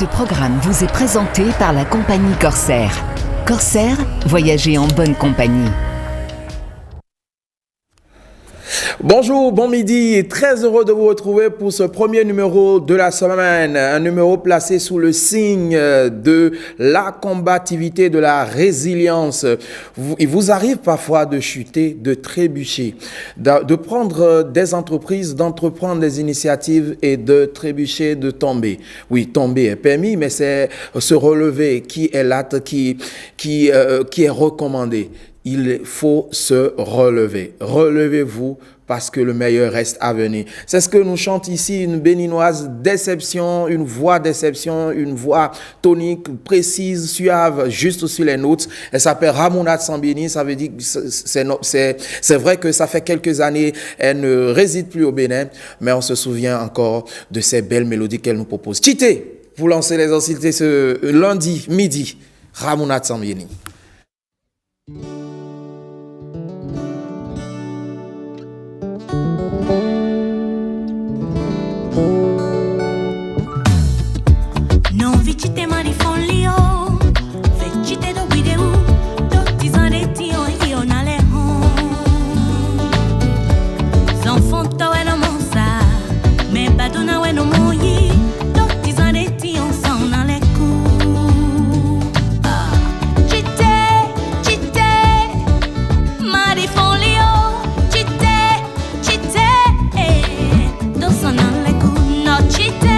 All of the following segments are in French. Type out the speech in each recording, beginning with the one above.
Ce programme vous est présenté par la compagnie Corsair. Corsair, voyagez en bonne compagnie. Bonjour, bon midi et très heureux de vous retrouver pour ce premier numéro de la semaine. Un numéro placé sous le signe de la combativité, de la résilience. Il vous arrive parfois de chuter, de trébucher, de prendre des entreprises, d'entreprendre des initiatives et de trébucher, de tomber. Oui, tomber est permis, mais c'est se relever qui est l'acte qui est recommandé. Il faut se relever. Relevez-vous parce que le meilleur reste à venir. C'est ce que nous chante ici une béninoise déception, une voix déception, une voix tonique, précise, suave, juste sur les notes. Elle s'appelle Ramona Tsambini. Ça veut dire que c'est vrai que ça fait quelques années, elle ne réside plus au Bénin, mais on se souvient encore de ces belles mélodies qu'elle nous propose. Tité, pour lancer les hostilités ce lundi midi, Ramona Tsambini. Non vicite marifolio, fecite do video, do tisaneti io nale home. Zanfonta we no monsa, me baduna we no moyi, do tisaneti on san nale ku. Chite, marifolio, chite, do san nale ku, no chite.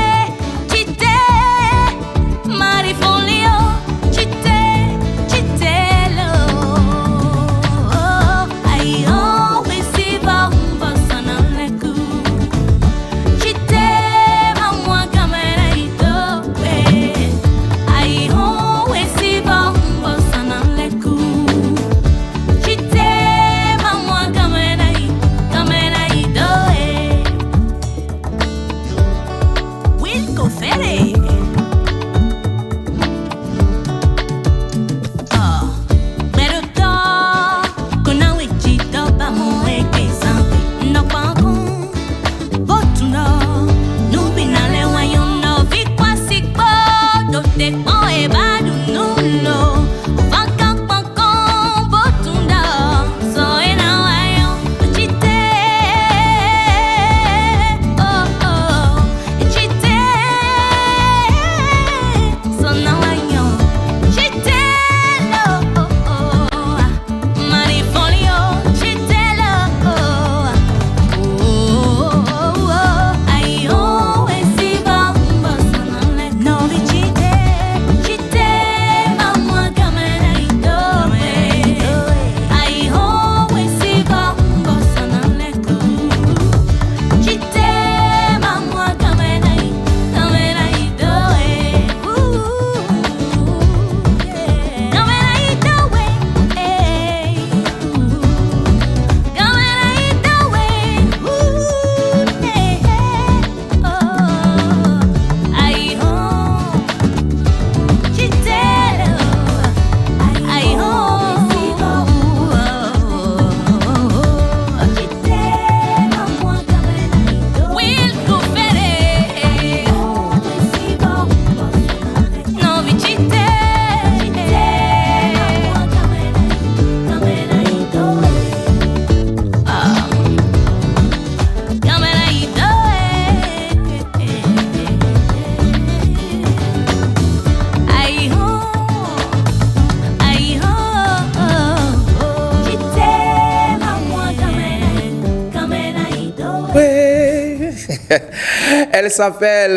Elle s'appelle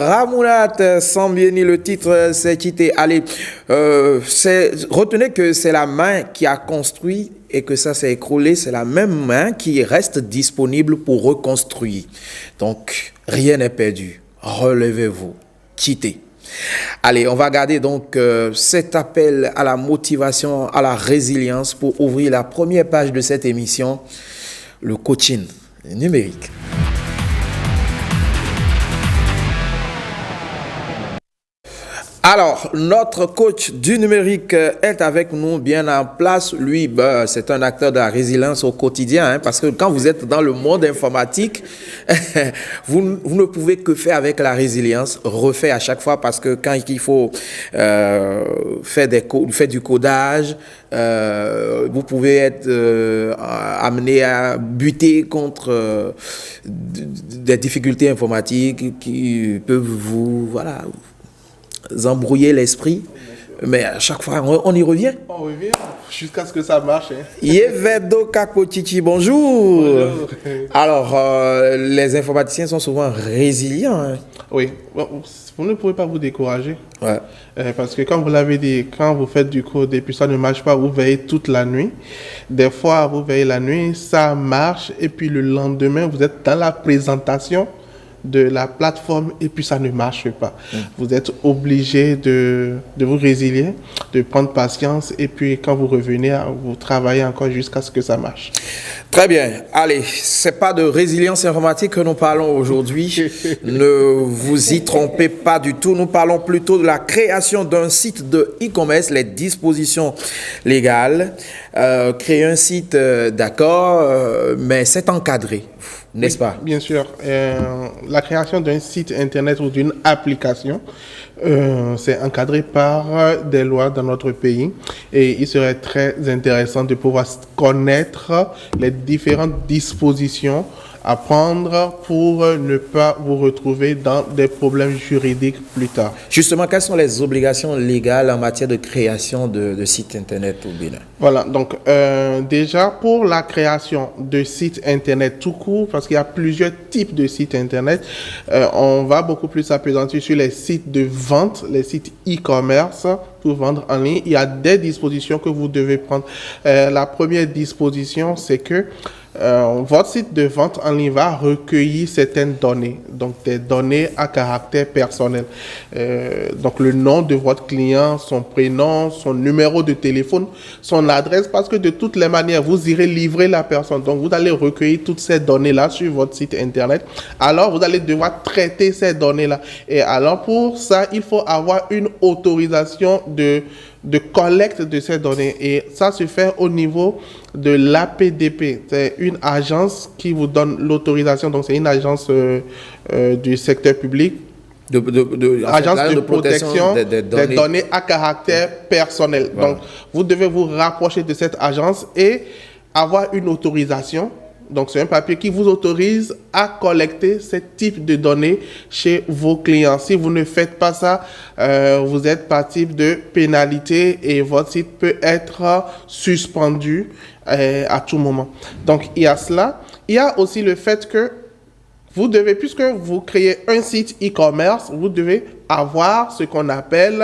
Ramona Tsambini. Le titre, c'est Tité. Allez, retenez que c'est la main qui a construit et que ça s'est écroulé. C'est la même main qui reste disponible pour reconstruire. Donc, rien n'est perdu. Relevez-vous. Tité. Allez, on va garder donc cet appel à la motivation, à la résilience pour ouvrir la première page de cette émission, le coaching numérique. Alors, notre coach du numérique est avec nous bien en place. Lui, c'est un acteur de la résilience au quotidien, hein, parce que quand vous êtes dans le monde informatique, vous ne pouvez que faire avec la résilience, refaire à chaque fois, parce que quand il faut faire du codage, vous pouvez être amené à buter contre des difficultés informatiques qui peuvent vous embrouiller l'esprit, mais à chaque fois on y revient. On revient jusqu'à ce que ça marche. Yevedo Kakochichi, bonjour. Bonjour. Alors, les informaticiens sont souvent résilients. Hein. Oui, vous ne pouvez pas vous décourager. Ouais. Parce que comme vous l'avez dit, quand vous faites du code et puis ça ne marche pas, vous veillez toute la nuit. Des fois, vous veillez la nuit, ça marche et puis le lendemain, vous êtes dans la présentation de la plateforme et puis ça ne marche pas. Vous êtes obligé de vous résilier, de prendre patience et puis quand vous revenez, vous travaillez encore jusqu'à ce que ça marche. Très bien. Allez, c'est pas de résilience informatique que nous parlons aujourd'hui. Ne vous y trompez pas du tout. Nous parlons plutôt de la création d'un site de e-commerce, les dispositions légales. Créer un site, d'accord, mais c'est encadré. N'est-ce pas? Bien sûr. La création d'un site internet ou d'une application, c'est encadré par des lois dans notre pays et il serait très intéressant de pouvoir connaître les différentes dispositions à prendre pour ne pas vous retrouver dans des problèmes juridiques plus tard. Justement, quelles sont les obligations légales en matière de création de sites internet au Bénin? Voilà, donc déjà pour la création de sites internet tout court, parce qu'il y a plusieurs types de sites internet, on va beaucoup plus s'appesantir sur les sites de vente, les sites e-commerce pour vendre en ligne. Il y a des dispositions que vous devez prendre. La première disposition, c'est que votre site de vente en ligne va recueillir certaines données, donc des données à caractère personnel. Donc le nom de votre client, son prénom, son numéro de téléphone, son adresse, parce que de toutes les manières, vous irez livrer la personne. Donc vous allez recueillir toutes ces données-là sur votre site internet. Alors vous allez devoir traiter ces données-là. Et alors pour ça, il faut avoir une autorisation de collecte de ces données. Et ça se fait au niveau de l'APDP. C'est une agence qui vous donne l'autorisation. Donc, c'est une agence du secteur public. Agence de protection des données à caractère personnel. Voilà. Donc, vous devez vous rapprocher de cette agence et avoir une autorisation. Donc, c'est un papier qui vous autorise à collecter ce type de données chez vos clients. Si vous ne faites pas ça, vous êtes passible de pénalité et votre site peut être suspendu à tout moment. Donc, il y a cela. Il y a aussi le fait que vous devez, puisque vous créez un site e-commerce, vous devez avoir ce qu'on appelle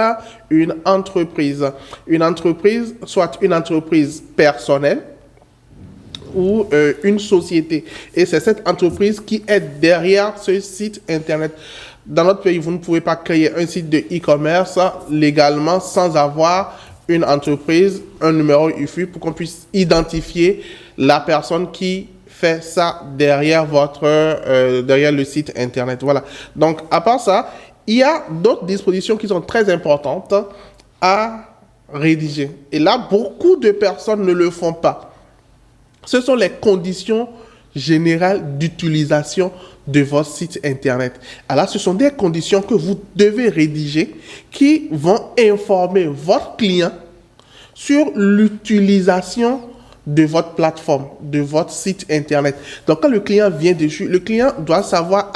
une entreprise. Une entreprise, soit une entreprise personnelle, ou une société. Et c'est cette entreprise qui est derrière ce site internet. Dans notre pays, vous ne pouvez pas créer un site de e-commerce légalement sans avoir une entreprise, un numéro UFU pour qu'on puisse identifier la personne qui fait ça derrière derrière le site internet. Voilà. Donc, à part ça, il y a d'autres dispositions qui sont très importantes à rédiger. Et là, beaucoup de personnes ne le font pas. Ce sont les conditions générales d'utilisation de votre site internet. Alors, ce sont des conditions que vous devez rédiger qui vont informer votre client sur l'utilisation de votre plateforme, de votre site internet. Donc, quand le client vient dessus, le client doit savoir,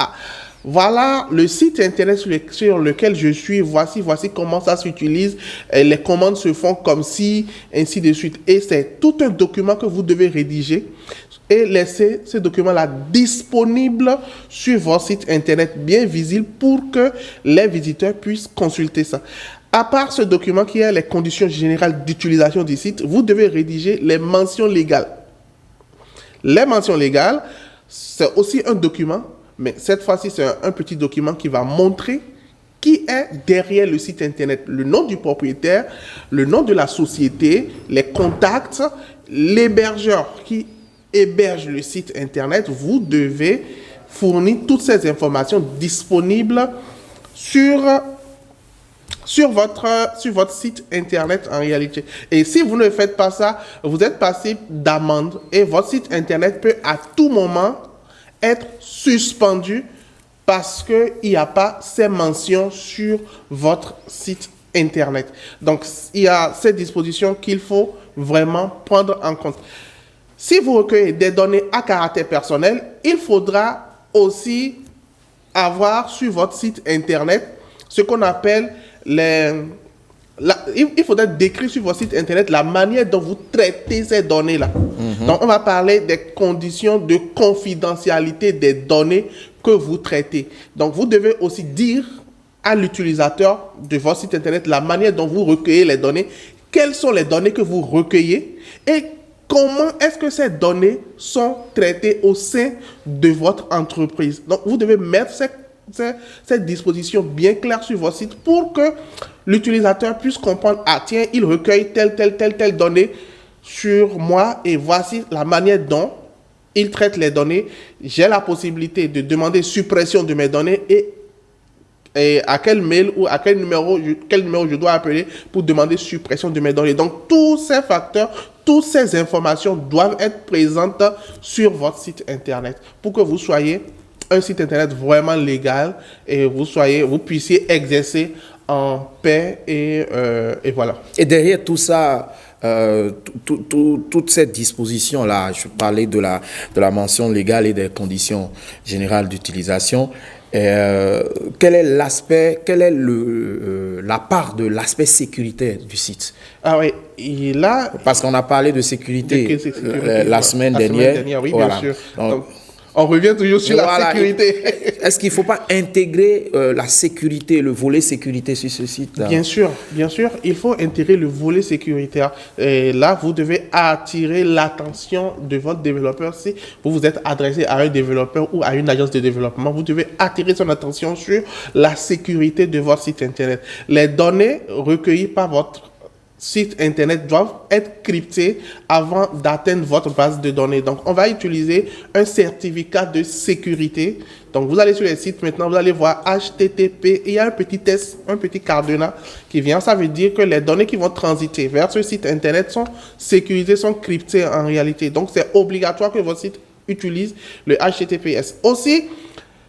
voilà le site internet sur lequel je suis, voici comment ça s'utilise, les commandes se font comme ci, ainsi de suite. Et c'est tout un document que vous devez rédiger et laisser ce document-là disponible sur votre site internet, bien visible pour que les visiteurs puissent consulter ça. À part ce document qui est les conditions générales d'utilisation du site, vous devez rédiger les mentions légales. Les mentions légales, c'est aussi un document. Mais cette fois-ci, c'est un petit document qui va montrer qui est derrière le site internet. Le nom du propriétaire, le nom de la société, les contacts, l'hébergeur qui héberge le site internet. Vous devez fournir toutes ces informations disponibles sur sur votre site internet en réalité. Et si vous ne faites pas ça, vous êtes passible d'amende et votre site internet peut à tout moment être suspendu parce qu'il n'y a pas ces mentions sur votre site internet. Donc, il y a ces dispositions qu'il faut vraiment prendre en compte. Si vous recueillez des données à caractère personnel, il faudra aussi avoir sur votre site internet ce qu'on appelle il faudra décrire sur votre site internet la manière dont vous traitez ces données-là. Donc, on va parler des conditions de confidentialité des données que vous traitez. Donc, vous devez aussi dire à l'utilisateur de votre site internet la manière dont vous recueillez les données, quelles sont les données que vous recueillez et comment est-ce que ces données sont traitées au sein de votre entreprise. Donc, vous devez mettre cette disposition bien claire sur votre site pour que l'utilisateur puisse comprendre, ah tiens, il recueille telle donnée sur moi et voici la manière dont il traite les données. J'ai la possibilité de demander suppression de mes données et à quel mail ou à quel numéro je dois appeler pour demander suppression de mes données. Donc, tous ces facteurs, toutes ces informations doivent être présentes sur votre site internet pour que vous soyez un site internet vraiment légal et vous puissiez exercer en paix et voilà. Et derrière tout ça, toute cette disposition-là, je parlais de la mention légale et des conditions générales d'utilisation. Quel est la part de l'aspect sécuritaire du site? Ah oui, parce qu'on a parlé de sécurité, la semaine dernière. Oui, voilà. Bien sûr. Donc, on revient toujours sur la sécurité. Est-ce qu'il ne faut pas intégrer la sécurité, le volet sécurité sur ce site-là? Bien sûr, il faut intégrer le volet sécuritaire. Et là, vous devez attirer l'attention de votre développeur. Si vous vous êtes adressé à un développeur ou à une agence de développement, vous devez attirer son attention sur la sécurité de votre site internet. Les données recueillies par votre site internet doivent être cryptés avant d'atteindre votre base de données. Donc, on va utiliser un certificat de sécurité. Donc, vous allez sur les sites maintenant, vous allez voir HTTP et il y a un petit test, un petit cadenas qui vient. Ça veut dire que les données qui vont transiter vers ce site internet sont sécurisées, sont cryptées en réalité. Donc, c'est obligatoire que votre site utilise le HTTPS. Aussi,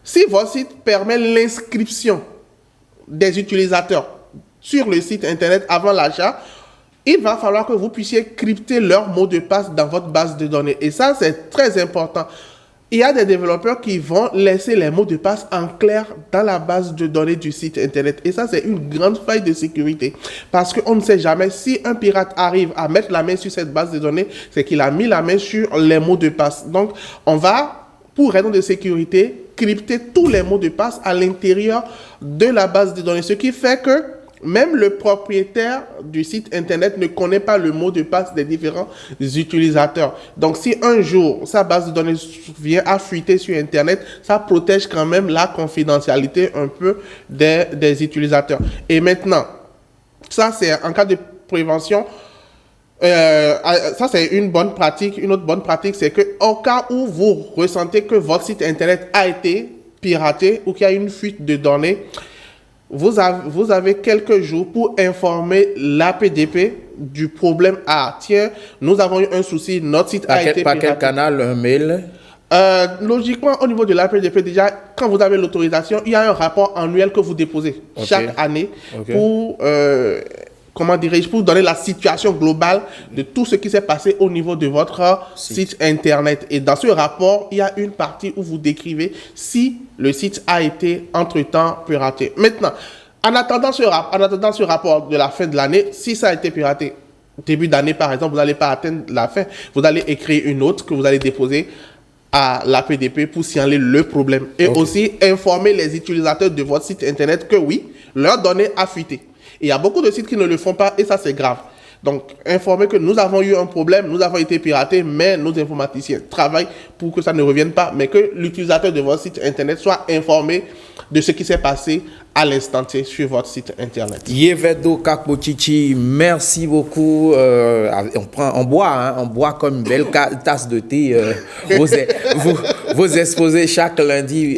si votre site permet l'inscription des utilisateurs sur le site internet avant l'achat, il va falloir que vous puissiez crypter leur mot de passe dans votre base de données. Et ça, c'est très important. Il y a des développeurs qui vont laisser les mots de passe en clair dans la base de données du site internet. Et ça, c'est une grande faille de sécurité. Parce qu'on ne sait jamais si un pirate arrive à mettre la main sur cette base de données, c'est qu'il a mis la main sur les mots de passe. Donc, on va, pour raison de sécurité, crypter tous les mots de passe à l'intérieur de la base de données. Ce qui fait que même le propriétaire du site internet ne connaît pas le mot de passe des différents utilisateurs. Donc, si un jour, sa base de données vient à fuiter sur internet, ça protège quand même la confidentialité un peu des utilisateurs. Et maintenant, ça, c'est en cas de prévention. Ça, c'est une bonne pratique. Une autre bonne pratique, c'est qu'au cas où vous ressentez que votre site internet a été piraté ou qu'il y a une fuite de données, vous avez quelques jours pour informer l'APDP du problème. Ah, tiens, nous avons eu un souci, notre site a été piraté. Par quel canal, un mail? Logiquement, au niveau de l'APDP, déjà, quand vous avez l'autorisation, il y a un rapport annuel que vous déposez chaque année pour... pour donner la situation globale de tout ce qui s'est passé au niveau de votre site internet. Et dans ce rapport, il y a une partie où vous décrivez si le site a été entre-temps piraté. Maintenant, en attendant ce rapport de la fin de l'année, si ça a été piraté début d'année, par exemple, vous n'allez pas atteindre la fin. Vous allez écrire une note que vous allez déposer à l'APDP pour signaler le problème. Et aussi informer les utilisateurs de votre site internet que oui, leurs données a fuité. Il y a beaucoup de sites qui ne le font pas et ça, c'est grave. Donc, informer que nous avons eu un problème, nous avons été piratés, mais nos informaticiens travaillent pour que ça ne revienne pas, mais que l'utilisateur de votre site internet soit informé de ce qui s'est passé à l'instant T sur votre site internet. Yevedo Kakpochichi, merci beaucoup. On boit comme une belle tasse de thé. vous exposez chaque lundi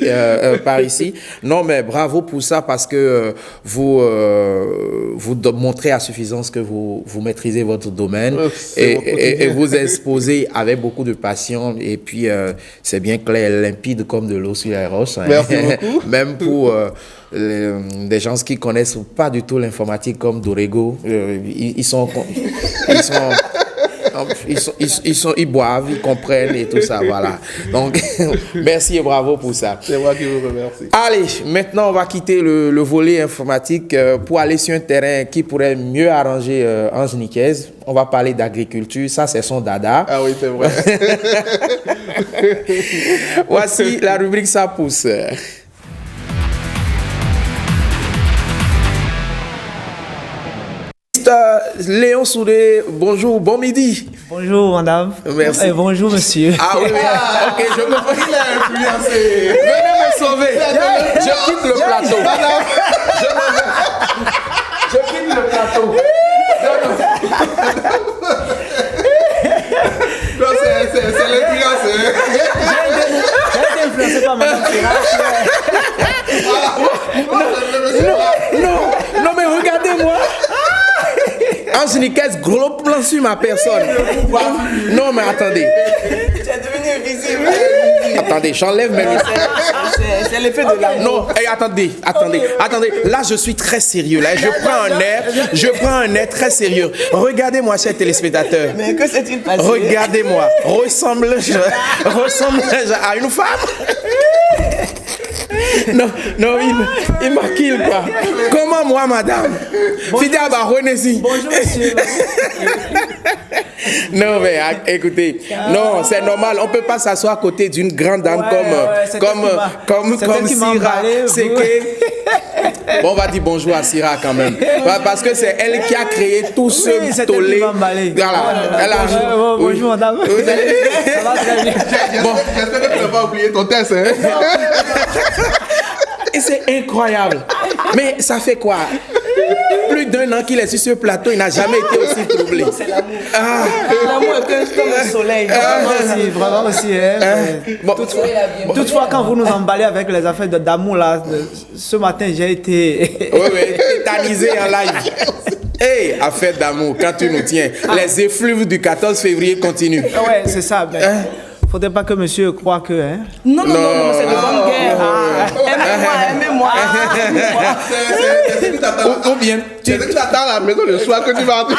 par ici. Non, mais bravo pour ça parce que vous montrez à suffisance que vous maîtrisez votre domaine et vous exposez avec beaucoup de passion. Et puis, c'est bien clair, limpide comme de l'eau sur les roches. Hein. Merci beaucoup. Même pour des gens qui connaissent pas du tout l'informatique comme Dorego, ils boivent, ils comprennent et tout ça, voilà. Donc, merci et bravo pour ça. C'est moi qui vous remercie. Allez, maintenant, on va quitter le volet informatique pour aller sur un terrain qui pourrait mieux arranger Ange Nicaise. On va parler d'agriculture, ça c'est son dada. Ah oui, c'est vrai. Voici la rubrique Ça pousse. Léon Soudé, bonjour, bon midi. Bonjour madame. Merci. Et bonjour monsieur. Ah oui, ok, je me Il a influencé. venez me sauver. Je quitte le plateau. Je quitte le plateau. Non, c'est l'influence. J'ai été influencé par madame Non, mais regardez-moi. Ange Nicaise, gros plan sur ma personne. Non, mais attendez. Tu es devenu invisible. Attendez, j'enlève mes lunettes. C'est l'effet de la Non, hey, attendez. Là, je suis très sérieux. Là, je prends un air très sérieux. Regardez-moi, chers téléspectateurs. Mais que s'est-il passé? Regardez-moi. Ressemble-je à une femme? Non, il m'a kill pas. Comment moi, madame? Fidèle à Baronesi. Bonjour monsieur. Non, mais écoutez, non, c'est normal. On peut pas s'asseoir à côté d'une grande dame comme Syrah. C'est que. Bon, on va dire bonjour à Syrah quand même. Parce que c'est elle qui a créé tout ce tollé. Voilà. Bonjour madame. Ça va très bien. Bon. J'espère que tu n'as pas oublié ton test. Hein? Et c'est incroyable. Mais ça fait quoi? Plus d'1 an qu'il est sur ce plateau, il n'a jamais été aussi troublé. C'est l'amour. L'amour est comme le soleil. Vraiment aussi. Bon, Toutefois, quand vous nous emballez avec les affaires d'amour là, ce matin j'ai été. oui, tétanisé en live. Hey, affaire d'amour, quand tu nous tiens, les effluves du 14 février continuent. Ouais, c'est ça. Ben, faudrait pas que monsieur croie que. Hein? Non, c'est de bonne guerre. Aimez-moi. Ou bien, Tu t'attends à la maison le soir que tu vas entrer.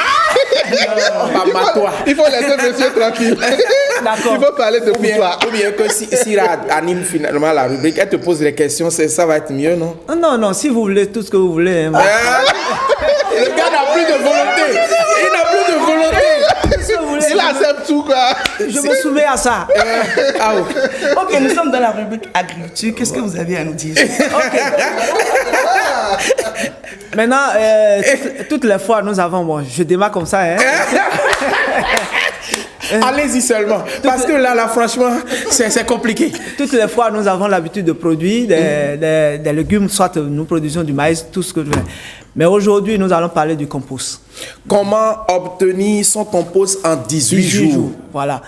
Il faut laisser monsieur tranquille. D'accord. Il faut parler de toi. Ou bien que si Syrah anime finalement la rubrique, elle te pose les questions, ça va être mieux, non? Non, si vous voulez tout ce que vous voulez. Hein, le gars n'a plus de volonté. Il n'a plus de volonté. Il accepte tout, quoi. Je me soumets à ça. Ok, nous sommes dans la rubrique agriculture. Qu'est-ce que vous avez à nous dire? Maintenant, toutes les fois, nous avons. Bon, je démarre comme ça. Hein. Allez-y seulement. Parce que là, franchement, c'est compliqué. Toutes les fois, nous avons l'habitude de produire des légumes, soit nous produisons du maïs, tout ce que nous voulons. Mais aujourd'hui, nous allons parler du compost. Comment obtenir son compost en 18 jours? Voilà.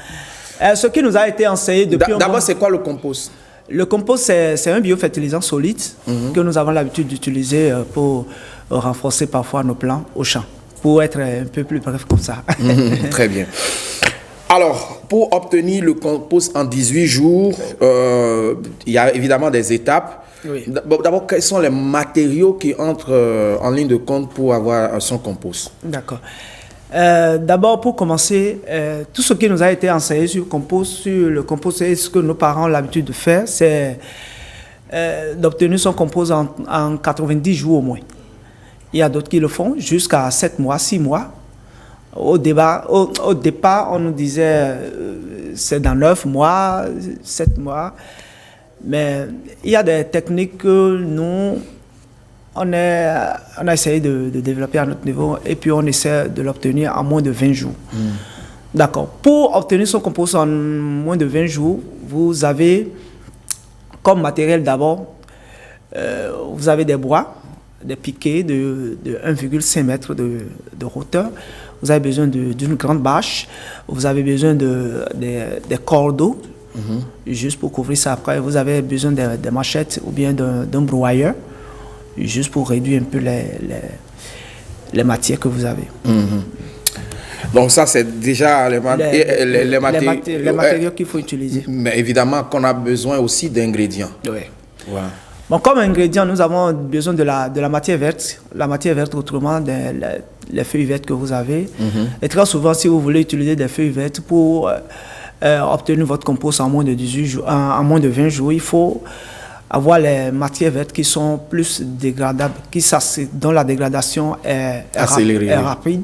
Ce qui nous a été enseigné depuis... D'abord, c'est quoi le compost? Le compost, c'est un biofertilisant solide que nous avons l'habitude d'utiliser pour renforcer parfois nos plants au champ. Pour être un peu plus bref comme ça. Très bien. Alors, pour obtenir le compost en 18 jours, il y a évidemment des étapes. Oui. D'abord, quels sont les matériaux qui entrent en ligne de compte pour avoir son compost? D'accord. D'abord, pour commencer, tout ce qui nous a été enseigné sur le compost et ce que nos parents ont l'habitude de faire, c'est d'obtenir son compost en 90 jours au moins. Il y a d'autres qui le font jusqu'à 7 mois, 6 mois. Au départ, on nous disait c'est dans 9 mois, 7 mois. Mais il y a des techniques que nous, on a essayé de développer à notre niveau et puis on essaie de l'obtenir en moins de 20 jours. D'accord. Pour obtenir son compost en moins de 20 jours, vous avez comme matériel d'abord, vous avez des bois, des piquets de 1,5 m de hauteur. Vous avez besoin d'une grande bâche. Vous avez besoin des cordeaux juste pour couvrir ça. Après, vous avez besoin de machettes ou bien d'un broyeur, juste pour réduire un peu les matières que vous avez. Donc ça, c'est déjà les matériaux qu'il faut utiliser. Mais évidemment qu'on a besoin aussi d'ingrédients. Oui. Voilà. Bon, comme ingrédient, nous avons besoin de la matière verte. La matière verte, autrement, les feuilles vertes que vous avez. Et très souvent, si vous voulez utiliser des feuilles vertes pour obtenir votre compost en moins de 18 jours, en moins de 20 jours, il faut avoir les matières vertes qui sont plus dégradables, dont la dégradation est rapide.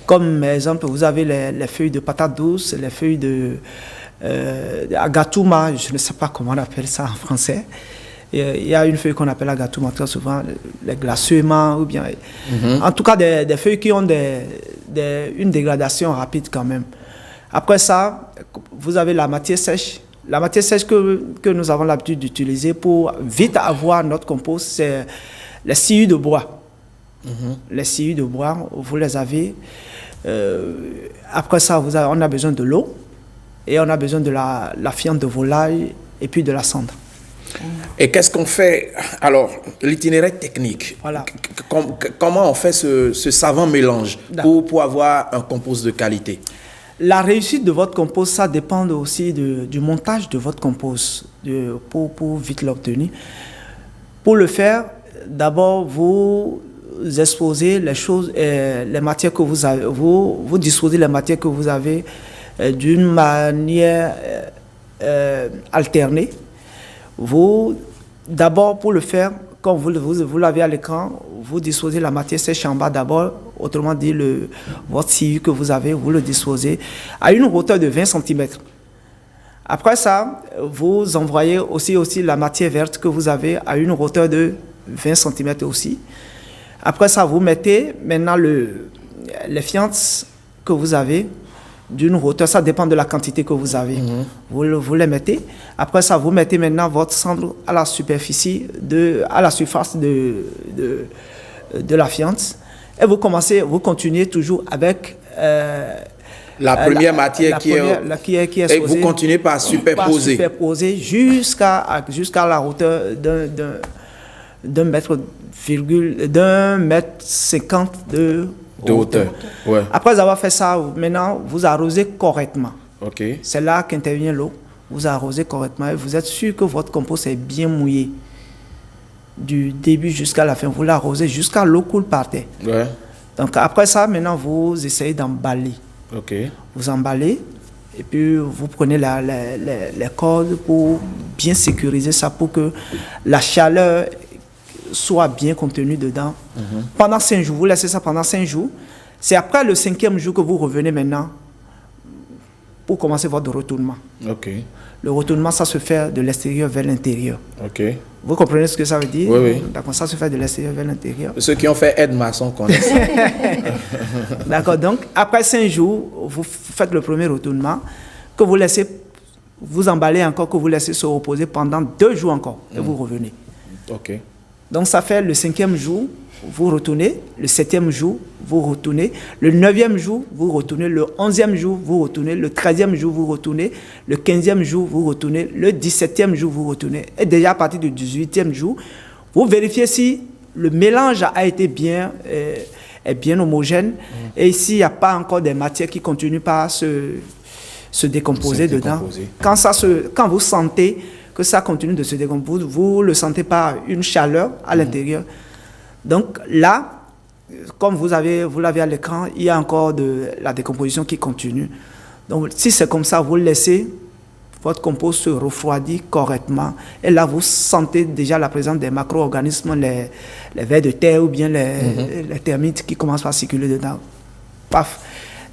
Comme exemple, vous avez les feuilles de patates douces, les feuilles de agatuma, je ne sais pas comment on appelle ça en français. Il y a une feuille qu'on appelle agatuma très souvent, les glacements, ou bien. En tout cas, des feuilles qui ont une dégradation rapide quand même. Après ça, vous avez la matière sèche. La matière sèche que nous avons l'habitude d'utiliser pour vite avoir notre compost, c'est les sciures de bois. Les sciures de bois, vous les avez. Après ça, on a besoin de l'eau et on a besoin de la fiente de volaille et puis de la cendre. Et qu'est-ce qu'on fait? Alors, l'itinéraire technique. Voilà. Comment on fait ce savant mélange pour avoir un compost de qualité? La réussite de votre compost, ça dépend aussi du montage de votre compost pour vite l'obtenir. Pour le faire, d'abord, vous exposez les choses, les matières que vous avez, vous disposez les matières que vous avez d'une manière alternée. D'abord, pour le faire, comme vous l'avez à l'écran, vous disposez la matière sèche en bas d'abord, autrement dit, votre sciure que vous avez, vous le disposez à une hauteur de 20 cm. Après ça, vous envoyez aussi la matière verte que vous avez à une hauteur de 20 cm aussi. Après ça, vous mettez maintenant les fientes que vous avez d'une hauteur, ça dépend de la quantité que vous avez. Vous les mettez. Après ça, vous mettez maintenant votre cendre à la superficie, à la surface de la fiente. Et vous continuez toujours avec la première matière qui est exposée. Et vous continuez par superposer. Jusqu'à la hauteur d'un mètre 50 de hauteur. Ouais. Après avoir fait ça, maintenant, vous arrosez correctement. Okay. C'est là qu'intervient l'eau. Vous arrosez correctement et vous êtes sûr que votre compost est bien mouillé. Du début jusqu'à la fin, vous l'arrosez jusqu'à l'eau coule par terre. Ouais. Donc après ça, maintenant, vous essayez d'emballer. Okay. Vous emballez et puis vous prenez les cordes pour bien sécuriser ça, pour que la chaleur soit bien contenue dedans. Pendant 5 jours, vous laissez ça pendant 5 jours. C'est après le 5e jour que vous revenez maintenant pour commencer votre retournement. Okay. Le retournement, ça se fait de l'extérieur vers l'intérieur. Okay. Vous comprenez ce que ça veut dire? Oui. D'accord, ça se fait de l'extérieur vers l'intérieur. Ceux qui ont fait aide-maçon connaissent. D'accord, donc après 5 jours, vous faites le premier retournement, que vous laissez, vous emballez encore, que vous laissez se reposer pendant 2 jours encore, et vous revenez. Ok. Donc ça fait le 5e jour, vous retournez, le 7e jour, vous retournez, le 9e jour, vous retournez, le 11e jour, vous retournez, le 13e jour, vous retournez, le 15e jour, vous retournez, le 17e jour, vous retournez. Et déjà à partir du 18e jour, vous vérifiez si le mélange a été bien homogène et s'il n'y a pas encore des matières qui continuent pas se décomposer dedans. Quand vous sentez que ça continue de se décomposer, vous le sentez par une chaleur à l'intérieur. Donc là, comme vous l'avez à l'écran, il y a encore de la décomposition qui continue. Donc si c'est comme ça, vous laissez votre compost se refroidir correctement. Et là, vous sentez déjà la présence des macro-organismes, les vers de terre ou bien les termites qui commencent à circuler dedans. Paf.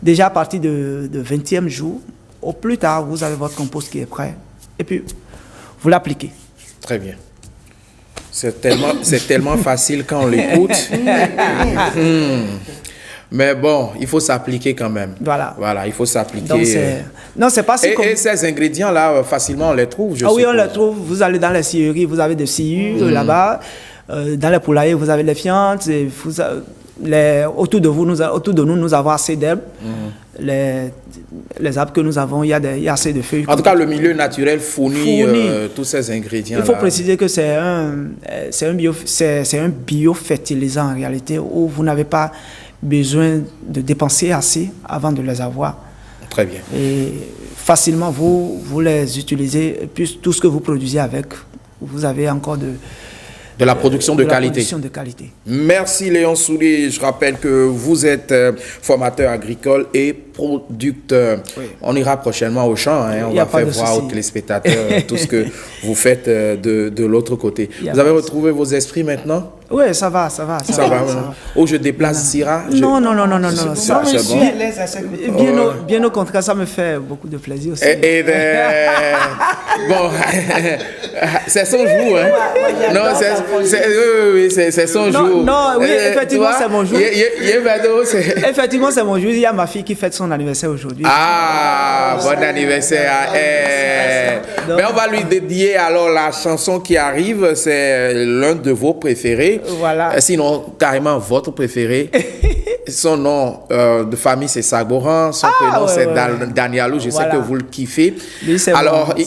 Déjà à partir de 20e jour, au plus tard, vous avez votre compost qui est prêt. Et puis, vous l'appliquez. Très bien. C'est tellement facile quand on l'écoute. Mais bon, il faut s'appliquer quand même. Voilà, il faut s'appliquer. Donc non, c'est pas si et ces ingrédients-là, facilement, on les trouve, je suppose. Oui, on les trouve. Vous allez dans les scieries, vous avez des sciures là-bas. Dans les poulaillers, vous avez les fientes. autour de nous, nous avons assez d'herbes. Les arbres que nous avons, il y a assez de feuilles. En tout cas, le milieu naturel fournit tous ces ingrédients. Il faut préciser que c'est un biofertilisant en réalité, où vous n'avez pas besoin de dépenser assez avant de les avoir. Très bien. Et facilement, vous les utilisez, et puis tout ce que vous produisez avec, vous avez encore de la production de qualité. Production de qualité. Merci Léon Soulé. Je rappelle que vous êtes formateur agricole et producteur. Oui. On ira prochainement au champ. Hein. On va faire voir aux téléspectateurs tout ce que vous faites de l'autre côté. Vous avez retrouvé vos esprits maintenant? Oui, ça va. Ça va. Où je déplace Syrah? Non. Je suis à l'aise à ce côté. Bien au contraire, ça me fait beaucoup de plaisir aussi. Bon, c'est son jour. Hein? Non, c'est son jour. Non, oui, effectivement, c'est mon jour. Effectivement, c'est mon jour. Il y a ma fille qui fête son anniversaire aujourd'hui. Ah, bon anniversaire. Mais on va lui dédier alors la chanson qui arrive. C'est l'un de vos préférés. Voilà. Sinon, carrément votre préféré. Son nom de famille, c'est Sagboran. Son prénom, c'est Danialou. Je sais que vous le kiffez. Lui, alors, oui,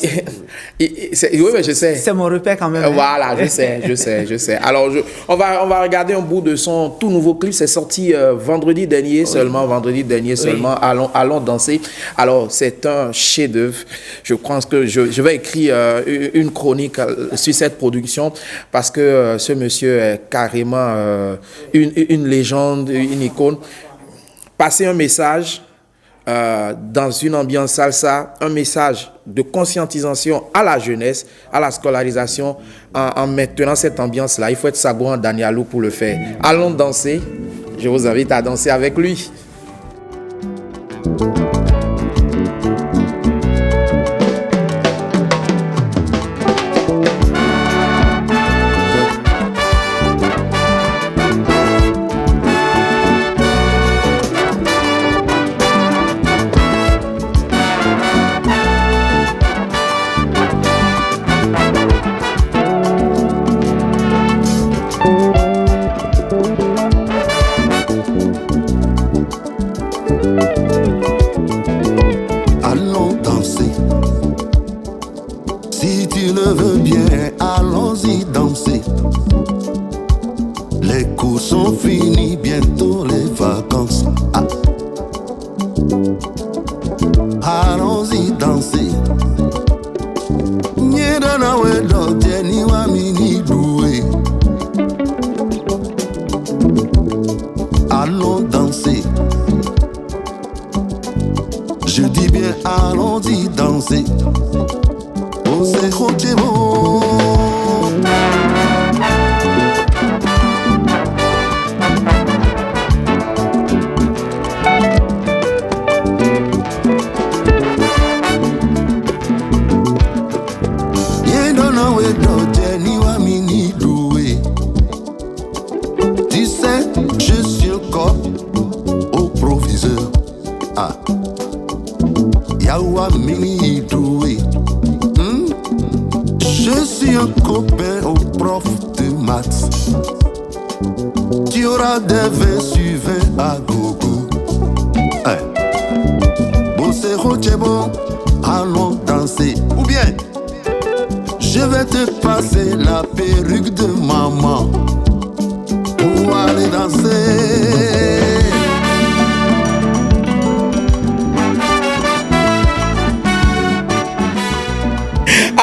mais je sais. C'est mon repère quand même. Voilà, je sais. Alors, on va regarder un bout de son tout nouveau clip. C'est sorti vendredi dernier seulement. Allons danser. Alors, c'est un chef-d'œuvre. Je pense que je vais écrire une chronique sur cette production parce que ce monsieur est carrément une légende, une icône. Passer un message dans une ambiance salsa, un message de conscientisation à la jeunesse, à la scolarisation, en maintenant cette ambiance-là. Il faut être Sagboran Danialou pour le faire. Allons danser. Je vous invite à danser avec lui.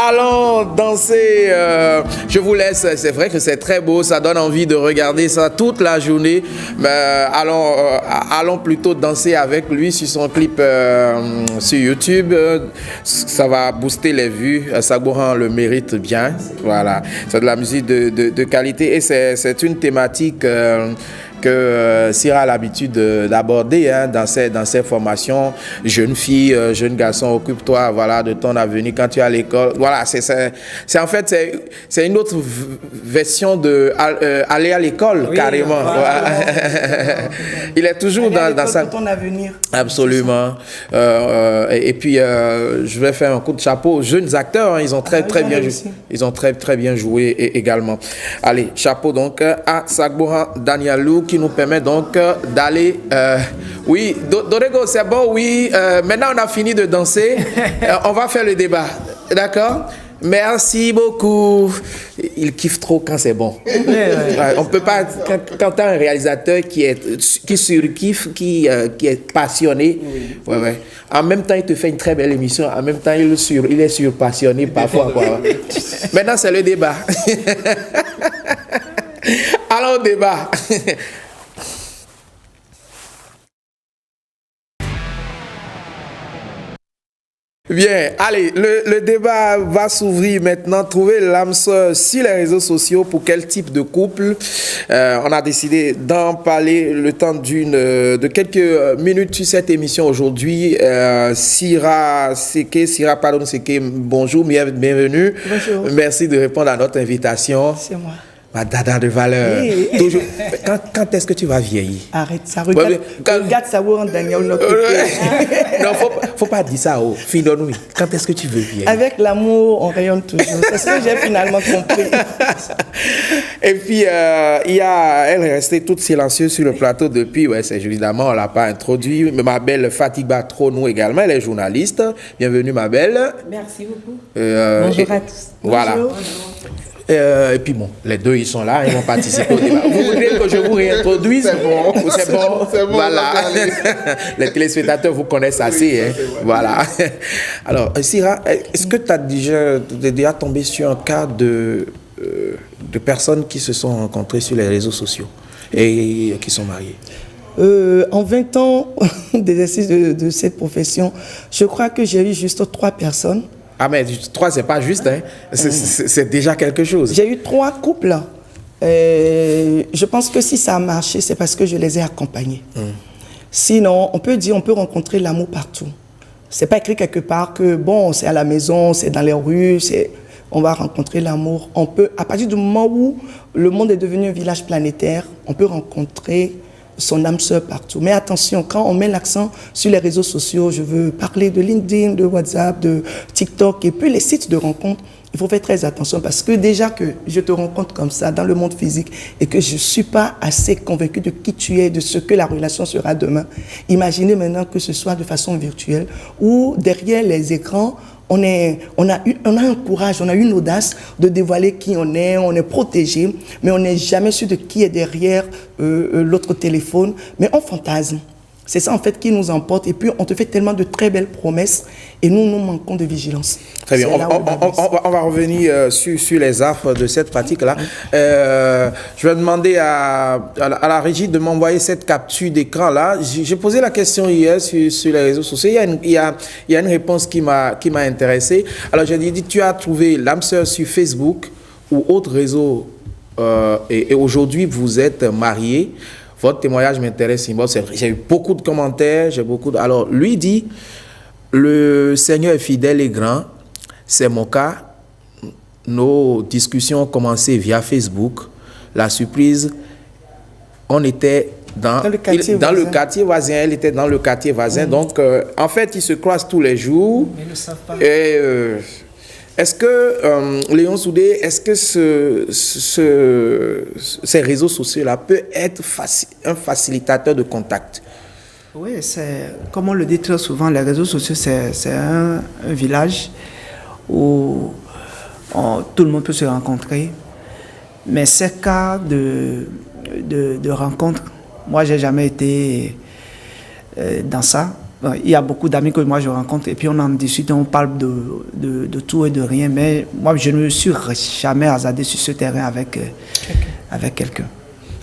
Allons danser. Je vous laisse. C'est vrai que c'est très beau. Ça donne envie de regarder ça toute la journée. Mais allons plutôt danser avec lui sur son clip sur YouTube. Ça va booster les vues. Sagboran le mérite bien. Voilà. C'est de la musique de qualité et c'est une thématique que Syrah a l'habitude d'aborder dans ses formations. Jeune fille, jeune garçon, occupe-toi de ton avenir quand tu es à l'école. Voilà, c'est en fait c'est une autre version de aller à l'école, oui, carrément. Voilà. Il est toujours dans sa... ton avenir. Absolument. Et puis je vais faire un coup de chapeau aux jeunes acteurs. Ils ont très bien joué. Ils ont très bien joué également. Allez, chapeau donc à Sagboran Danialou qui qui nous permet donc d'aller... oui, Dorego, c'est bon, oui. Maintenant, on a fini de danser. On va faire le débat. D'accord? Merci beaucoup. Il kiffe trop quand c'est bon. On peut pas... Quand tu as un réalisateur qui surkiffe, qui est passionné, ouais. En même temps, il te fait une très belle émission. En même temps, il est surpassionné parfois. Quoi. Maintenant, c'est le débat. Allons au débat. Bien, allez, le débat va s'ouvrir maintenant. Trouver l'âme sœur sur les réseaux sociaux pour quel type de couple. On a décidé d'en parler le temps de quelques minutes sur cette émission aujourd'hui. Syrah Pardon Seke, bonjour, bienvenue. Bonjour. Merci de répondre à notre invitation. C'est moi. Ma dada de valeur. Oui. Toujours. Quand est-ce que tu vas vieillir? Arrête ça, regarde ça, où Daniel, notre côté. Non, faut pas dire ça. Oh. Fille-nous. Quand est-ce que tu veux vieillir? Avec l'amour, on rayonne toujours. C'est ce que j'ai finalement compris. Et puis, elle est restée toute silencieuse sur le plateau depuis. Ouais, c'est évidemment, on ne l'a pas introduit. Mais ma belle Fatiba Tronou également, elle est journaliste. Bienvenue, ma belle. Merci beaucoup. Bonjour à tous. Voilà. Bonjour. Et puis bon, les deux ils sont là, ils vont participer au débat. Vous voudriez que je vous réintroduise? C'est bon. Voilà. Les téléspectateurs vous connaissent assez. Hein. Voilà. Alors, Syrah, est-ce que tu as déjà tombé sur un cas de personnes qui se sont rencontrées sur les réseaux sociaux et qui sont mariées? En 20 ans d'exercice de cette profession, je crois que j'ai eu juste 3 personnes. Ah mais 3, c'est pas juste, hein. C'est déjà quelque chose. J'ai eu 3 couples. Je pense que si ça a marché, c'est parce que je les ai accompagnés. Sinon, on peut rencontrer l'amour partout. C'est pas écrit quelque part que, bon, c'est à la maison, c'est dans les rues, on va rencontrer l'amour. On peut, à partir du moment où le monde est devenu un village planétaire, on peut rencontrer son âme sœur partout. Mais attention, quand on met l'accent sur les réseaux sociaux, je veux parler de LinkedIn, de WhatsApp, de TikTok et puis les sites de rencontres, il faut faire très attention parce que déjà que je te rencontre comme ça dans le monde physique et que je ne suis pas assez convaincu de qui tu es, de ce que la relation sera demain, imaginez maintenant que ce soit de façon virtuelle ou derrière les écrans, on a un courage, on a une audace de dévoiler qui on est protégé, mais on n'est jamais sûr de qui est derrière l'autre téléphone, mais on fantasme. C'est ça en fait qui nous emporte et puis on te fait tellement de très belles promesses et nous manquons de vigilance. Très bien, on va revenir sur les affres de cette pratique-là. Je vais demander à la régie de m'envoyer cette capture d'écran-là. J'ai posé la question hier sur les réseaux sociaux. Il y a une réponse qui m'a intéressé. Alors j'ai dit, tu as trouvé l'âme sœur sur Facebook ou autre réseau et aujourd'hui vous êtes mariés. Votre témoignage m'intéresse. J'ai eu beaucoup de commentaires. Alors, lui dit, le Seigneur est fidèle et grand. C'est mon cas. Nos discussions ont commencé via Facebook. La surprise, on était dans le quartier voisin. Elle était dans le quartier voisin. Donc, en fait, ils se croisent tous les jours. Mais ils ne savent pas. Et est-ce que, Léon Soudé, est-ce que ces réseaux sociaux-là peuvent être un facilitateur de contact? Oui, comme on le dit très souvent, les réseaux sociaux, c'est un village où tout le monde peut se rencontrer. Mais ces cas de rencontres, moi, je n'ai jamais été dans ça. Il y a beaucoup d'amis que moi je rencontre et puis on en discute, on parle de tout et de rien, mais moi je ne me suis jamais hasardé sur ce terrain avec quelqu'un.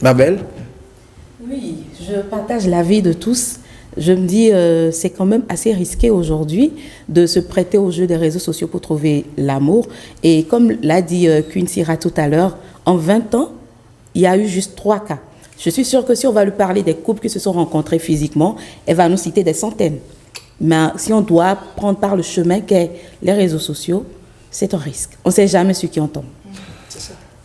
Ma belle? Oui, je partage l'avis de tous. Je me dis, c'est quand même assez risqué aujourd'hui de se prêter au jeu des réseaux sociaux pour trouver l'amour. Et comme l'a dit Queen Syrah tout à l'heure, en 20 ans, il y a eu juste 3 cas. Je suis sûre que si on va lui parler des couples qui se sont rencontrés physiquement, elle va nous citer des centaines. Mais si on doit prendre par le chemin qu'est les réseaux sociaux, c'est un risque. On ne sait jamais sur qui on tombe.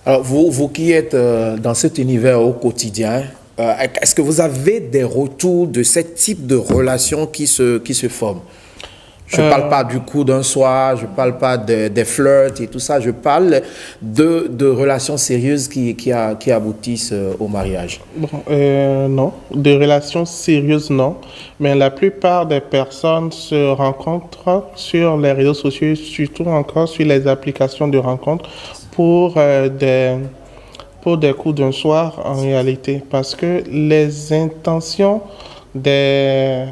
Alors, vous qui êtes dans cet univers au quotidien, est-ce que vous avez des retours de ce type de relations qui se forment? Je ne parle pas du coup d'un soir, je ne parle pas des flirts et tout ça, je parle de relations sérieuses qui aboutissent au mariage. Bon, non, de relations sérieuses, non. Mais la plupart des personnes se rencontrent sur les réseaux sociaux, surtout encore sur les applications de rencontres pour des coups d'un soir en réalité. Parce que les intentions des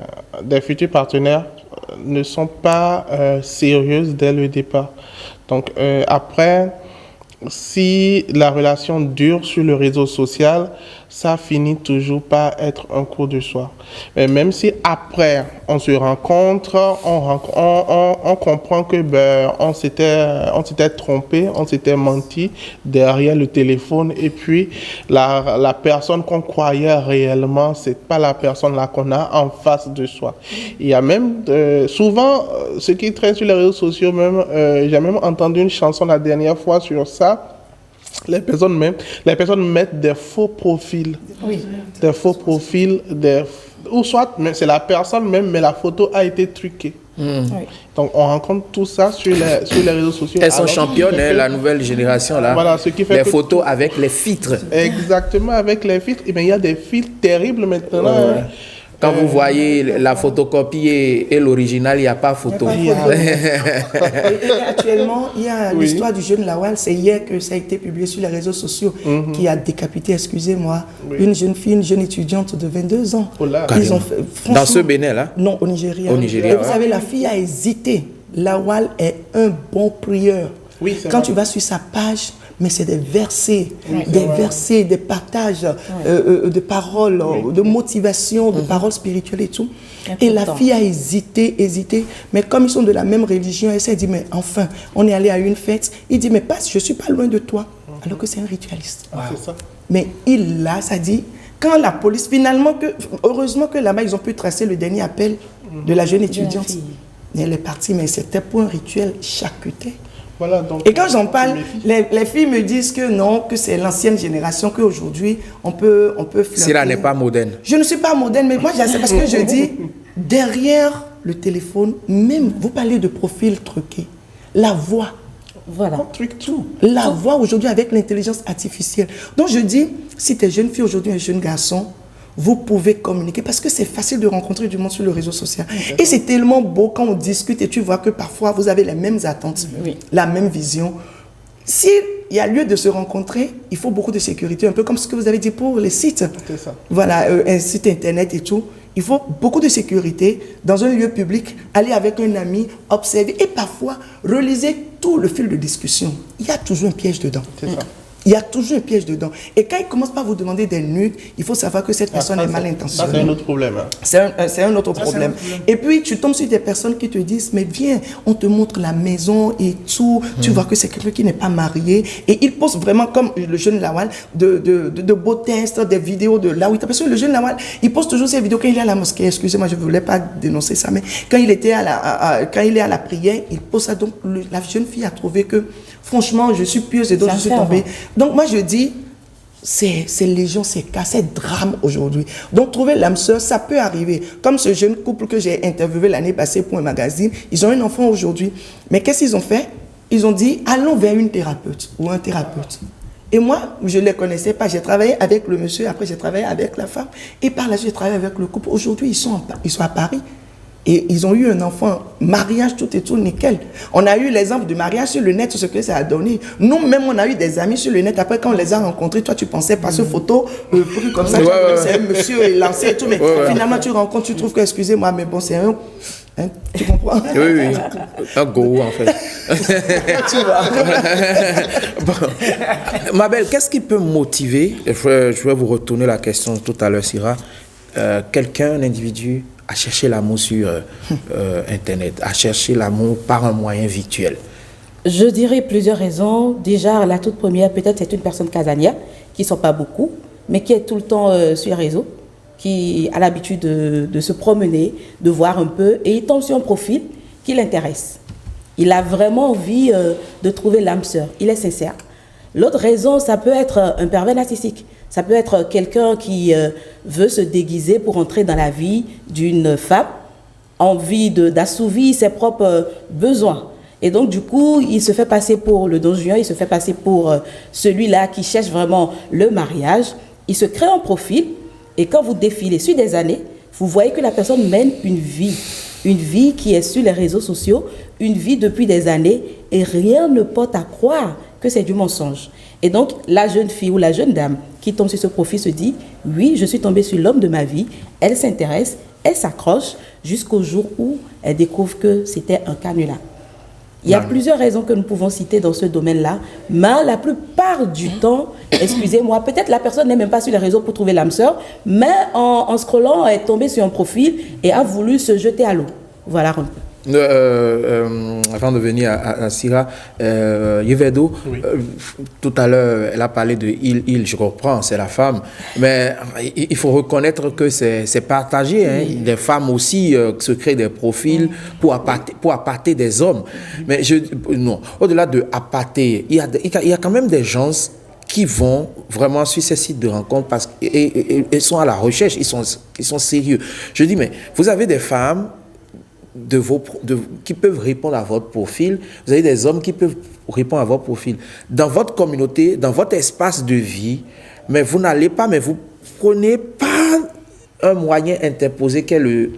futurs partenaires ne sont pas sérieuses dès le départ. Donc après, si la relation dure sur le réseau social, ça finit toujours par être un coup de soir. Mais même si après on se rencontre, on comprend que on s'était trompé, on s'était menti derrière le téléphone, et puis la personne qu'on croyait réellement, c'est pas la personne là qu'on a en face de soi. Il y a même souvent ce qui traîne sur les réseaux sociaux, même j'ai même entendu une chanson la dernière fois sur ça. Les personnes mettent des faux profils. Oui. Des faux profils, ou soit c'est la personne même, mais la photo a été truquée. Oui. Donc on rencontre tout ça sur les réseaux sociaux. Elles sont championnes, la nouvelle génération là. Voilà, ce qui fait les photos avec les filtres. Exactement, avec les filtres. Et bien il y a des filtres terribles maintenant. Ouais. Quand vous voyez la photocopie et l'original, il n'y a pas photo. Et actuellement, il y a l'histoire du jeune Lawal. C'est hier que ça a été publié sur les réseaux sociaux, qui a décapité, excusez-moi, une jeune fille, une jeune étudiante de 22 ans. Oh là. Ils ont fait, dans ce Bénin là? Non, au Nigeria. Au Nigeria. Et vous savez, la fille a hésité. Lawal est un bon prieur. Oui, quand tu vas sur sa page, mais c'est des versets, des partages de paroles, de motivation, de paroles spirituelles et tout. Et la fille a hésité, mais comme ils sont de la même religion, elle s'est dit, mais enfin, on est allé à une fête. Il dit, mais passe, je ne suis pas loin de toi. Alors que c'est un ritualiste. C'est ça. Mais ça dit, quand la police, heureusement que là-bas, ils ont pu tracer le dernier appel de la jeune étudiante. Elle est partie, mais c'était pour un rituel charcuté. Voilà, donc, et quand j'en parle, les filles me disent que non, que c'est l'ancienne génération, qu'aujourd'hui, on peut flirter. Si là n'est pas moderne. Je ne suis pas moderne, mais moi, c'est parce que je dis, derrière le téléphone, même, vous parlez de profil truqué, la voix. Voilà. On truque tout. La voix aujourd'hui avec l'intelligence artificielle. Donc je dis, si tu es jeune fille aujourd'hui, un jeune garçon, vous pouvez communiquer parce que c'est facile de rencontrer du monde sur le réseau social. Et c'est tellement beau quand on discute et tu vois que parfois vous avez les mêmes attentes, la même vision. S'il y a lieu de se rencontrer, il faut beaucoup de sécurité, un peu comme ce que vous avez dit pour les sites. C'est ça. Voilà, un site internet et tout. Il faut beaucoup de sécurité dans un lieu public, aller avec un ami, observer et parfois reliser tout le fil de discussion. Il y a toujours un piège dedans. C'est ça. Il y a toujours un piège dedans. Et quand il commence par vous demander des nudes, il faut savoir que cette personne est mal intentionnée. Ça, c'est un autre problème. Hein. C'est un autre problème. Et puis, tu tombes sur des personnes qui te disent, mais viens, on te montre la maison et tout. Tu vois que c'est quelqu'un qui n'est pas marié. Et il poste vraiment, comme le jeune Lawal, de beaux textes, des vidéos de là où il est. Parce que le jeune Lawal, il poste toujours ces vidéos quand il est à la mosquée. Excusez-moi, je ne voulais pas dénoncer ça, mais quand il est à la prière, il poste ça. Donc, la jeune fille a trouvé que, franchement, je suis pieuse et donc je suis tombée. Donc moi je dis, c'est légion, c'est cas, c'est drame aujourd'hui. Donc trouver l'âme sœur, ça peut arriver. Comme ce jeune couple que j'ai interviewé l'année passée pour un magazine, ils ont un enfant aujourd'hui. Mais qu'est-ce qu'ils ont fait? Ils ont dit, allons vers une thérapeute ou un thérapeute. Et moi, je ne les connaissais pas. J'ai travaillé avec le monsieur, après j'ai travaillé avec la femme. Et par la suite, j'ai travaillé avec le couple. Aujourd'hui, ils sont à Paris. Et ils ont eu un enfant, mariage, tout et tout, nickel. On a eu l'exemple du mariage sur le net, ce que ça a donné. Nous-mêmes, on a eu des amis sur le net. Après, quand on les a rencontrés, toi, tu pensais pas ce photo, pris comme ça, c'est un monsieur lancé et tout. Mais finalement, tu rencontres, tu trouves que, excusez-moi, mais bon, c'est un... Hein, tu comprends? Oui. Un gourou, en fait. Tu vois. Bon. Mabel, qu'est-ce qui peut motiver, je vais vous retourner la question tout à l'heure, Syrah, quelqu'un, un individu, à chercher l'amour sur Internet, à chercher l'amour par un moyen virtuel? Je dirais plusieurs raisons. Déjà, la toute première, peut-être c'est une personne casanière, qui ne sont pas beaucoup, mais qui est tout le temps sur les réseaux, qui a l'habitude de se promener, de voir un peu, et il tombe sur un profil qui l'intéresse. Il a vraiment envie de trouver l'âme sœur. Il est sincère. L'autre raison, ça peut être un pervers narcissique. Ça peut être quelqu'un qui veut se déguiser pour entrer dans la vie d'une femme envie d'assouvir ses propres besoins. Et donc, du coup, il se fait passer pour le don juan, il se fait passer pour celui-là qui cherche vraiment le mariage. Il se crée un profil et quand vous défilez sur des années, vous voyez que la personne mène une vie qui est sur les réseaux sociaux, une vie depuis des années et rien ne porte à croire que c'est du mensonge. Et donc, la jeune fille ou la jeune dame qui tombe sur ce profil se dit « Oui, je suis tombée sur l'homme de ma vie », elle s'intéresse, elle s'accroche jusqu'au jour où elle découvre que c'était un canular. Il y a plusieurs raisons que nous pouvons citer dans ce domaine-là, mais la plupart du temps, excusez-moi, peut-être la personne n'est même pas sur les réseaux pour trouver l'âme sœur, mais en scrollant, elle est tombée sur un profil et a voulu se jeter à l'eau. Voilà un peu. Avant de venir à Sira, Yvedo, oui. Tout à l'heure, elle a parlé de il, je comprends, c'est la femme, mais il faut reconnaître que c'est partagé. Hein. Oui. Les femmes aussi se créent des profils pour appâter des hommes. Mais non, au-delà de appâter, il y a quand même des gens qui vont vraiment sur ces sites de rencontres parce qu'ils sont à la recherche, ils sont sérieux. Je dis, mais vous avez des femmes qui peuvent répondre à votre profil, vous avez des hommes qui peuvent répondre à votre profil. Dans votre communauté, dans votre espace de vie, mais vous n'allez pas, mais vous prenez pas un moyen interposé qu'est le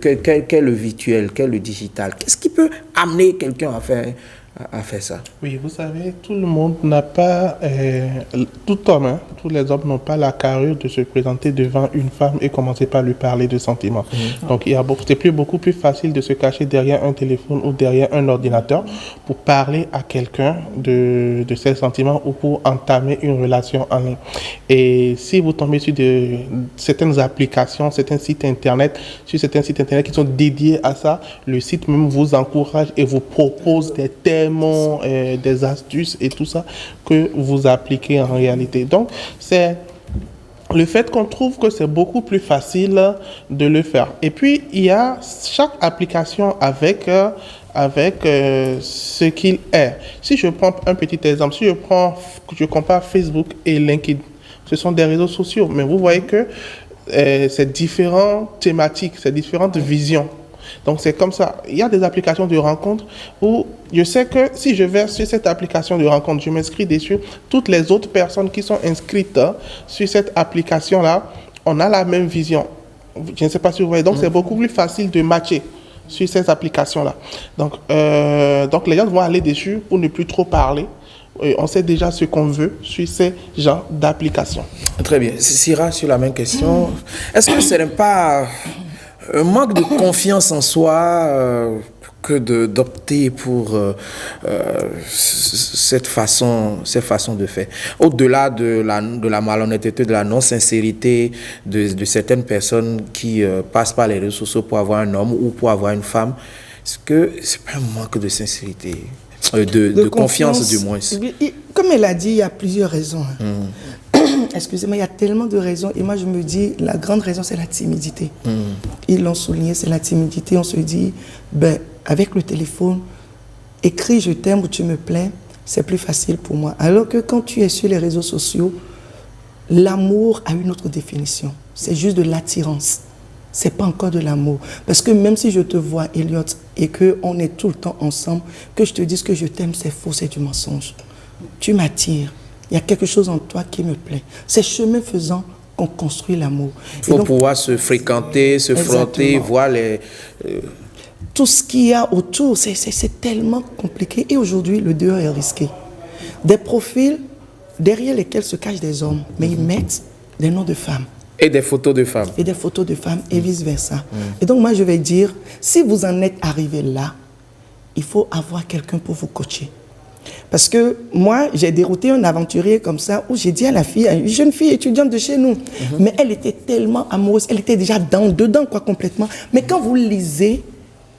virtuel, qu'est le digital. Qu'est-ce qui peut amener quelqu'un à faire ça? Oui, vous savez, tout le monde n'a pas, tout homme, hein, tous les hommes n'ont pas la carrure de se présenter devant une femme et commencer par lui parler de sentiments. Donc, c'est beaucoup plus facile de se cacher derrière un téléphone ou derrière un ordinateur pour parler à quelqu'un de ses sentiments ou pour entamer une relation en ligne. Et si vous tombez sur certaines applications, certains sites internet qui sont dédiés à ça, le site même vous encourage et vous propose des thèmes, des astuces et tout ça que vous appliquez en réalité. Donc, c'est le fait qu'on trouve que c'est beaucoup plus facile de le faire. Et puis, il y a chaque application avec ce qu'il est. Si je prends un petit exemple, si je compare Facebook et LinkedIn, ce sont des réseaux sociaux, mais vous voyez que c'est différentes thématiques, c'est différentes visions. Donc, c'est comme ça. Il y a des applications de rencontres où je sais que si je vais sur cette application de rencontre, je m'inscris dessus, toutes les autres personnes qui sont inscrites sur cette application-là, on a la même vision. Je ne sais pas si vous voyez. Donc, c'est beaucoup plus facile de matcher sur ces applications-là. Donc, les gens vont aller dessus pour ne plus trop parler. On sait déjà ce qu'on veut sur ces genres d'applications. Très bien. Sira, sur la même question, est-ce que ce n'est pas un manque de confiance en soi que d'opter pour cette façon de faire? Au-delà de la malhonnêteté, de la non-sincérité de certaines personnes qui passent par les réseaux sociaux pour avoir un homme ou pour avoir une femme, est-ce que c'est pas un manque de sincérité, de confiance du moins? Comme elle a dit, il y a plusieurs raisons. Excusez-moi, il y a tellement de raisons. Et moi, je me dis, la grande raison, c'est la timidité. Ils l'ont souligné, c'est la timidité. On se dit, avec le téléphone, écris je t'aime ou tu me plais, c'est plus facile pour moi. Alors que quand tu es sur les réseaux sociaux, l'amour a une autre définition. C'est juste de l'attirance. C'est pas encore de l'amour. Parce que même si je te vois, Elliot, et qu'on est tout le temps ensemble, que je te dise que je t'aime, c'est faux, c'est du mensonge. Tu m'attires. Il y a quelque chose en toi qui me plaît. C'est chemin faisant qu'on construit l'amour. Il faut pouvoir se fréquenter, se frotter, voir les... Tout ce qu'il y a autour, c'est tellement compliqué. Et aujourd'hui, le dehors est risqué. Des profils derrière lesquels se cachent des hommes, mais ils mettent des noms de femmes. Et des photos de femmes. Et des photos de femmes, et vice-versa. Et donc, moi, je vais dire, si vous en êtes arrivé là, il faut avoir quelqu'un pour vous coacher. Parce que moi, j'ai dérouté un aventurier comme ça, où j'ai dit à la fille, à une jeune fille étudiante de chez nous, mais elle était tellement amoureuse, elle était déjà dedans, quoi, complètement. Mais quand vous lisez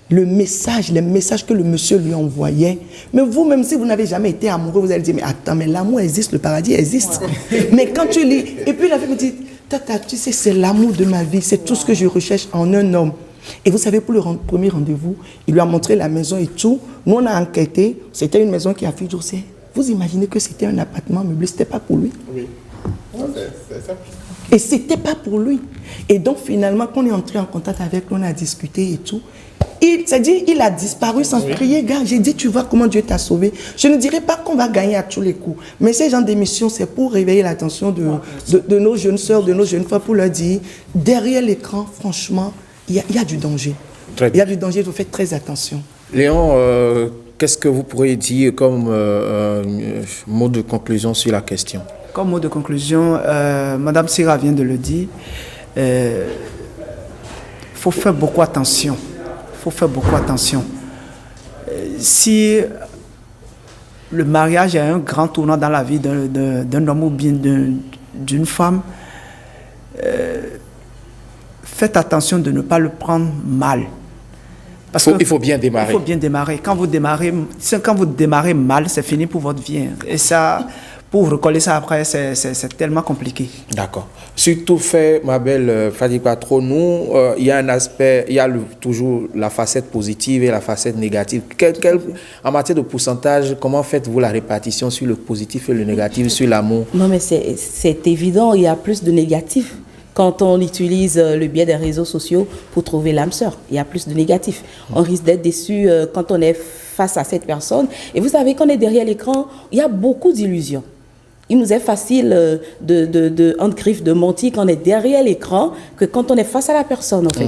les messages que le monsieur lui envoyait, mais vous, même si vous n'avez jamais été amoureux, vous allez dire, mais attends, mais l'amour existe, le paradis existe. Mais quand tu lis, et puis la fille me dit, tata, tu sais, c'est l'amour de ma vie, c'est tout ce que je recherche en un homme. Et vous savez, pour le premier rendez-vous, il lui a montré la maison et tout. Nous, on a enquêté. C'était une maison qui a fait José. Vous imaginez que c'était un appartement meublé, c'était pas pour lui. Oui. C'est ça. Et c'était pas pour lui. Et donc, finalement, quand on est entré en contact avec lui, on a discuté et tout. C'est-à-dire, il a disparu sans crier, gars. J'ai dit, tu vois comment Dieu t'a sauvé. Je ne dirais pas qu'on va gagner à tous les coups, mais ces genres d'émissions, c'est pour réveiller l'attention de nos jeunes sœurs, de nos jeunes frères, pour leur dire, derrière l'écran, franchement, il y a du danger. Il y a du danger, vous faites très attention. Léon, qu'est-ce que vous pourriez dire comme mot de conclusion sur la question? Comme mot de conclusion, Madame Sira vient de le dire, faut faire beaucoup attention. Faut faire beaucoup attention. Si le mariage est un grand tournant dans la vie d'un homme ou bien d'une femme, faites attention de ne pas le prendre mal. Parce il faut bien démarrer. Il faut bien démarrer. Quand vous démarrez mal, c'est fini pour votre vie. Et ça, pour recoller ça après, c'est tellement compliqué. D'accord. Surtout fait, ma belle Fadi Patro, nous, il y a un aspect, il y a toujours la facette positive et la facette négative. En matière de pourcentage, comment faites-vous la répartition sur le positif et le négatif, sur l'amour? Non, mais c'est évident, il y a plus de négatifs. Quand on utilise le biais des réseaux sociaux pour trouver l'âme sœur, il y a plus de négatifs. On risque d'être déçu quand on est face à cette personne. Et vous savez qu'on est derrière l'écran, il y a beaucoup d'illusions. Il nous est facile entre griffes de mentir quand on est derrière l'écran que quand on est face à la personne, en fait.